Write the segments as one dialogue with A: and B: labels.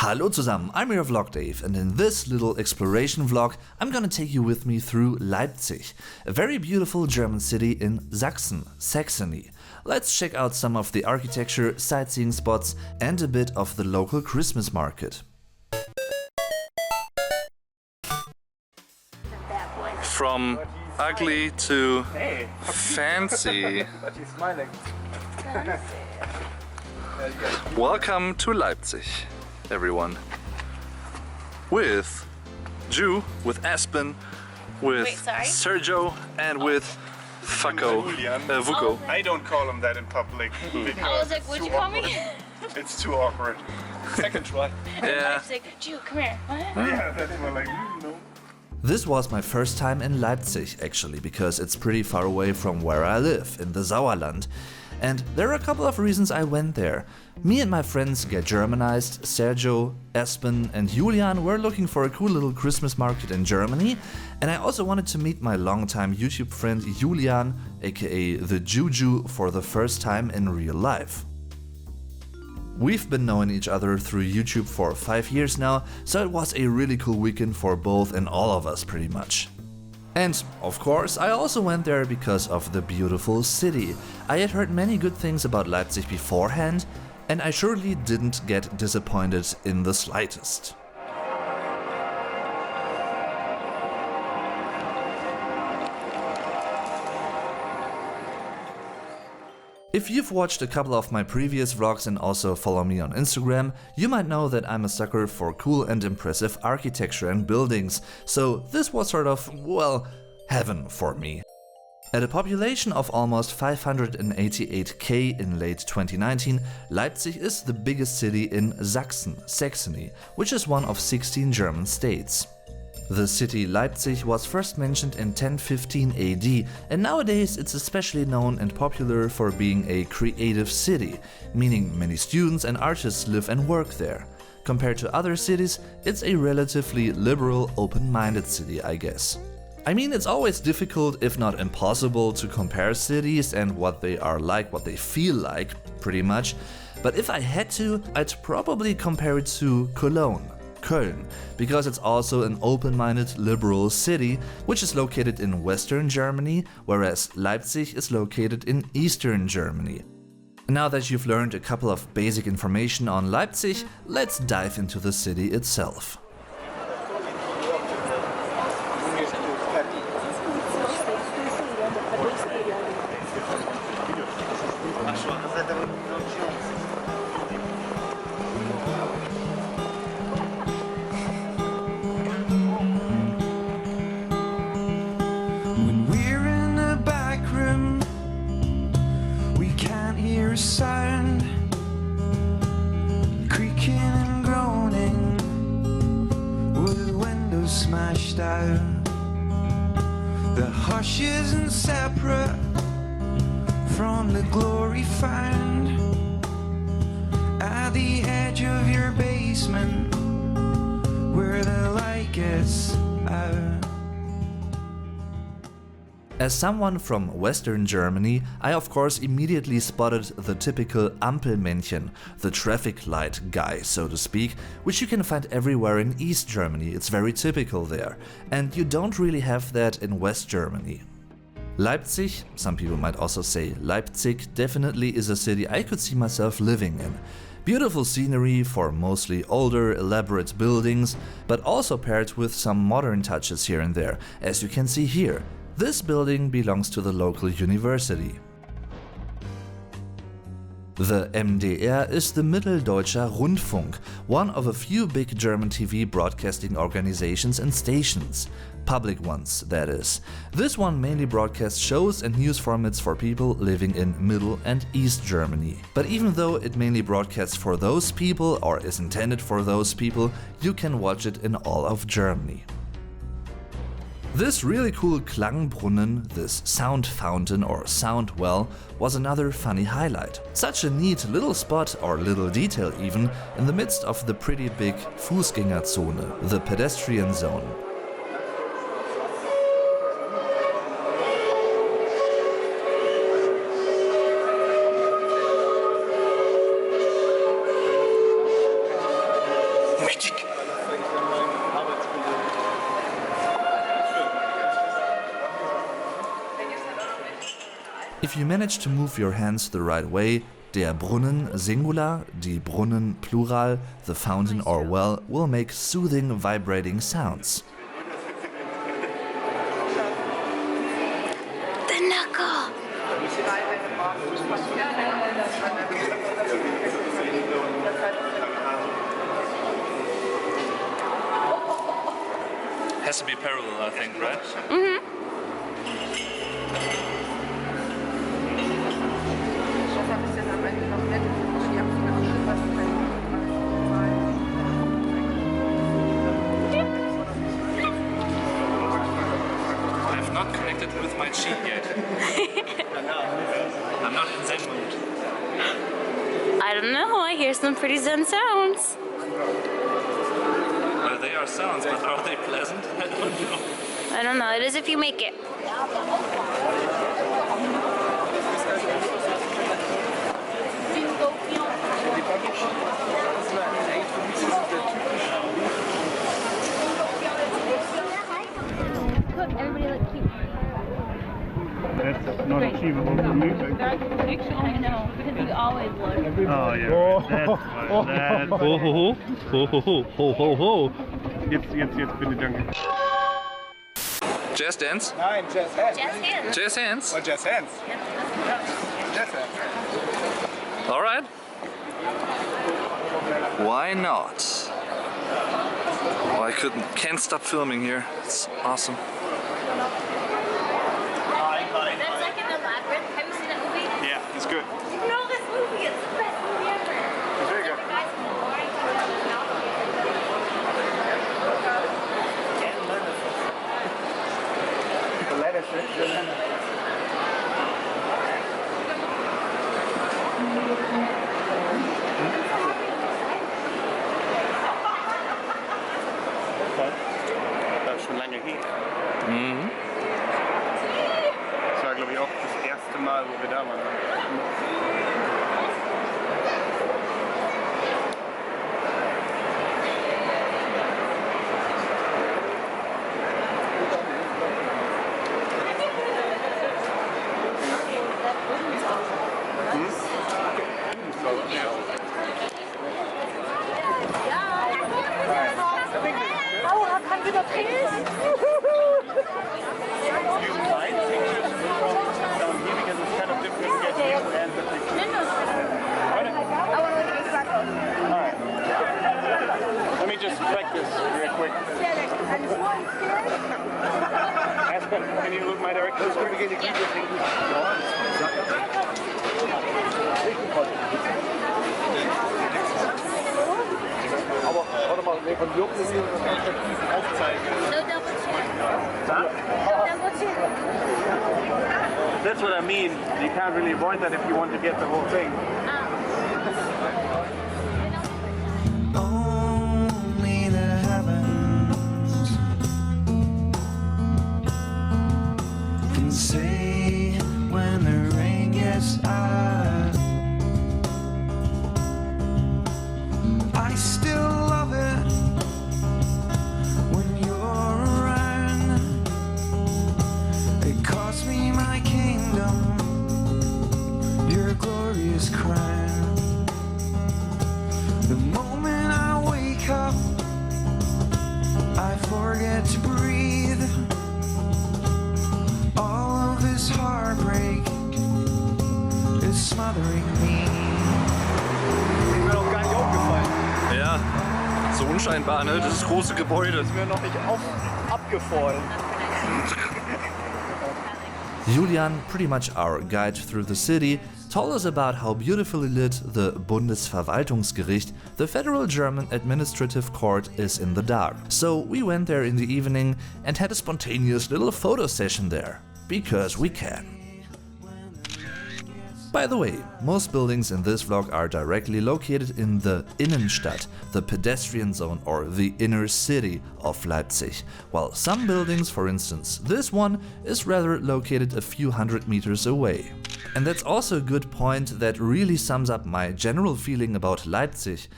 A: Hallo zusammen, I'm your vlog Dave, and in this little exploration vlog I'm gonna take you with me through Leipzig, a very beautiful German city in Saxony. Let's check out some of the architecture, sightseeing spots and a bit of the local Christmas market. From ugly to fancy. Welcome to Leipzig, everyone. With Ju, with Aspen, with Sergio, and with Vuko.
B: I don't call him that in public because
C: I was like, what'd you call me?
B: it's too awkward. Second try.
A: Yeah.
C: Leipzig, Ju, come here. What?
B: Yeah, that's more like, no.
A: This was my first time in Leipzig actually, because it's pretty far away from where I live, in the Sauerland. And there are a couple of reasons I went there. Me and my friends get Germanized. Sergio, Aspen and Julian were looking for a cool little Christmas market in Germany, and I also wanted to meet my longtime YouTube friend Julian, aka the Juju, for the first time in real life. We've been knowing each other through YouTube for 5 years now, so it was a really cool weekend for both and all of us pretty much. And, of course, I also went there because of the beautiful city. I had heard many good things about Leipzig beforehand, and I surely didn't get disappointed in the slightest. If you've watched a couple of my previous vlogs and also follow me on Instagram, you might know that I'm a sucker for cool and impressive architecture and buildings, so this was sort of, well, heaven for me. At a population of almost 588k in late 2019, Leipzig is the biggest city in Saxony, which is one of 16 German states. The city Leipzig was first mentioned in 1015 AD, and nowadays it's especially known and popular for being a creative city, meaning many students and artists live and work there. Compared to other cities, it's a relatively liberal, open-minded city, I guess. I mean, it's always difficult, if not impossible, to compare cities and what they are like, what they feel like, pretty much. But if I had to, I'd probably compare it to Cologne. Köln, because it's also an open-minded liberal city, which is located in Western Germany, whereas Leipzig is located in Eastern Germany. Now that you've learned a couple of basic information on Leipzig, let's dive into the city itself.
D: Sound creaking and groaning with windows smashed out. The hush isn't separate from the glory found at the edge of your basement where the light gets out.
A: As someone from Western Germany, I of course immediately spotted the typical Ampelmännchen, the traffic light guy, so to speak, which you can find everywhere in East Germany. It's very typical there, and you don't really have that in West Germany. Leipzig, some people might also say Leipzig, definitely is a city I could see myself living in. Beautiful scenery for mostly older, elaborate buildings, but also paired with some modern touches here and there, as you can see here. This building belongs to the local university. The MDR is the Mitteldeutscher Rundfunk, one of a few big German TV broadcasting organizations and stations. Public ones, that is. This one mainly broadcasts shows and news formats for people living in Middle and East Germany. But even though it mainly broadcasts for those people, or is intended for those people, you can watch it in all of Germany. This really cool Klangbrunnen, this sound fountain or sound well, was another funny highlight. Such a neat little spot, or little detail even, in the midst of the pretty big Fußgängerzone, the pedestrian zone.
E: Magic!
A: If you manage to move your hands the right way, der Brunnen singular, die Brunnen plural, the fountain or well will make soothing vibrating sounds.
C: The knuckle.
A: Has to be parallel, I think, right? I've not connected with my cheat yet. I'm not in Zen mood.
C: I don't know. I hear some pretty zen sounds.
A: Well, they are sounds, but are they pleasant? I don't know.
C: I don't know. It is if you make it. Look, everybody look cute.
B: That's not achievable for music.
C: I know, because you always look.
B: Oh, yeah. That's
A: Ho.
B: Jetzt bitte, danke.
A: Jazz dance?
B: Nein, Jazz Hands.
C: Just hands.
A: Jazz hands?
B: Oh, Jazz Hands. Jazz Hands.
A: All right. Why not? Oh, I can't stop filming here. It's awesome.
C: That's like in the Labyrinth. Have you seen that movie?
B: Yeah, it's good.
C: You know this movie. It's the best movie ever.
B: It's very good.
C: The guys from the boring
B: Das ist schon lange her. Das war, glaube ich, auch das erste Mal, wo wir da waren.
C: Aua, kann wieder pissen.
B: Let me just practice real quick. Aspen, can you look my direction? Aber warte mal, nee, von Jürgen ist hier aufzeigen.
C: No double chin. No double chin.
B: That's what I mean. You can't really avoid that if you want to get the whole thing.
D: Only the heavens can say when the rain gets out. I still love it when you're around. It cost me my kingdom, your glorious crown. The moment I wake up, I forget to breathe. All of this heartbreak is smothering me.
B: Ist mir noch gar nicht aufgefallen.
A: Ja, so unscheinbar, ne? Das große Gebäude.
B: Ist mir noch nicht abgefallen.
A: Julian, pretty much our guide through the city, told us about how beautifully lit the Bundesverwaltungsgericht, the federal German administrative court, is in the dark. So we went there in the evening and had a spontaneous little photo session there. Because we can. By the way, most buildings in this vlog are directly located in the Innenstadt, the pedestrian zone or the inner city of Leipzig, while some buildings, for instance this one, is rather located a few hundred meters away. And that's also a good point that really sums up my general feeling about Leipzig,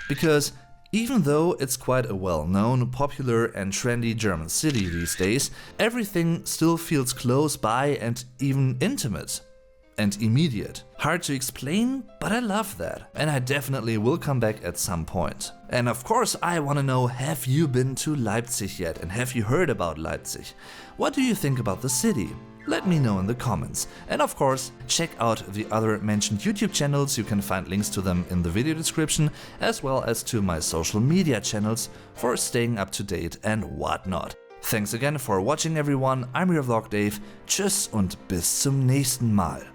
A: because Even though it's quite a well-known, popular and trendy German city these days, everything still feels close by and even intimate. And immediate. Hard to explain, but I love that. And I definitely will come back at some point. And of course I wanna know, have you been to Leipzig yet? And have you heard about Leipzig? What do you think about the city? Let me know in the comments. And of course, check out the other mentioned YouTube channels, you can find links to them in the video description, as well as to my social media channels for staying up to date and whatnot. Thanks again for watching everyone, I'm your Vlog Dave, tschüss und bis zum nächsten Mal.